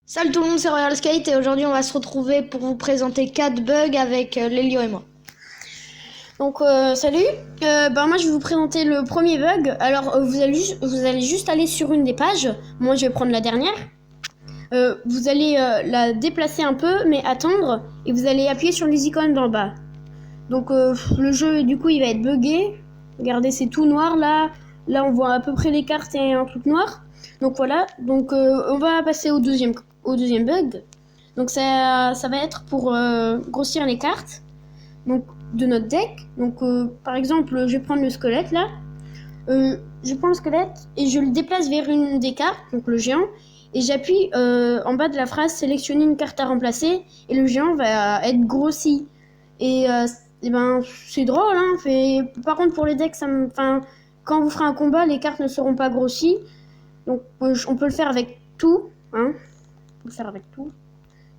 Salut tout le monde, c'est Royal Skate et aujourd'hui on va se retrouver pour vous présenter 4 bugs avec Lélio et moi. Donc salut, moi je vais vous présenter le premier bug. Alors vous allez juste aller sur une des pages. Moi je vais prendre la dernière. Vous allez la déplacer un peu mais attendre et vous allez appuyer sur les icônes d'en bas. Donc le jeu du coup il va être buggé. Regardez, c'est tout noir là. Là on voit à peu près les cartes et un truc noir. Donc voilà, donc on va passer au deuxième bug. Donc ça va être pour grossir les cartes. Donc de notre deck. Donc par exemple, je vais prendre le squelette là. Je prends le squelette et je le déplace vers une des cartes, donc le géant, et j'appuie en bas de la phrase sélectionner une carte à remplacer et le géant va être grossi. Et c'est drôle, hein. Par contre pour les decks, quand vous ferez un combat, les cartes ne seront pas grossies. Donc on peut le faire avec tout, hein. On peut le faire avec tout.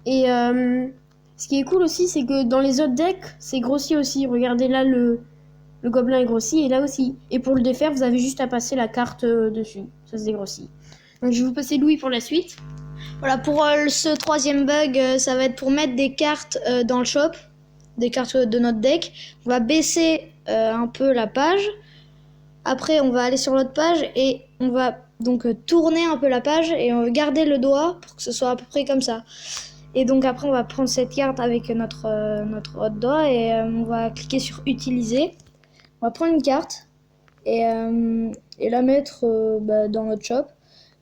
Et ce qui est cool aussi, c'est que dans les autres decks, c'est grossi aussi. Regardez là, le gobelin est grossi et là aussi. Et pour le défaire, vous avez juste à passer la carte dessus. Ça se dégrossit. Donc je vais vous passer Louis pour la suite. Voilà, pour ce troisième bug, ça va être pour mettre des cartes dans le shop, des cartes de notre deck. On va baisser un peu la page. Après, on va aller sur l'autre page et on va donc tourner un peu la page et on va garder le doigt pour que ce soit à peu près comme ça. Et donc après, on va prendre cette carte avec notre autre doigt et on va cliquer sur utiliser. On va prendre une carte et la mettre dans notre shop.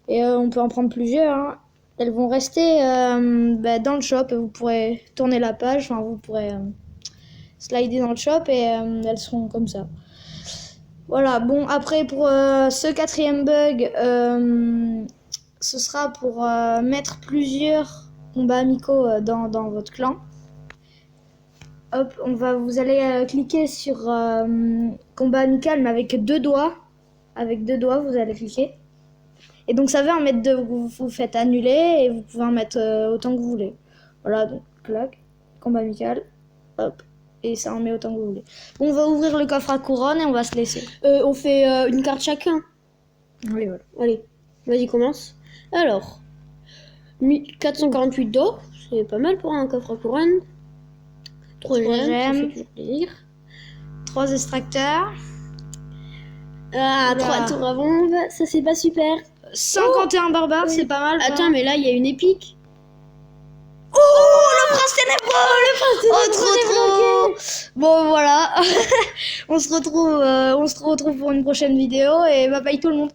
Et on peut en prendre plusieurs, hein. Elles vont rester dans le shop et vous pourrez tourner la page, enfin vous pourrez slider dans le shop et elles seront comme ça. Voilà, bon après pour ce quatrième bug, ce sera pour mettre plusieurs combats amicaux dans votre clan. Hop, vous allez cliquer sur combat amical mais avec deux doigts. Avec deux doigts, vous allez cliquer. Et donc ça va en mettre deux, vous faites annuler et vous pouvez en mettre autant que vous voulez. Voilà, donc clac, combat amical, hop, et ça en met autant que vous voulez. Bon, on va ouvrir le coffre à couronne et on va se laisser. On fait une carte chacun. Oui, voilà. Allez, vas-y, commence. Alors, 448 d'or, c'est pas mal pour un coffre à couronne. 3 gemmes, ça fait toujours plaisir. 3 extracteurs. Ah, 3 tours à bombe, ça c'est pas super. 51 barbares, c'est pas mal. Attends, mais là il y a une épique. Oh, le prince ténébreux. Trop. Bon, voilà. on se retrouve pour une prochaine vidéo et bye bye tout le monde.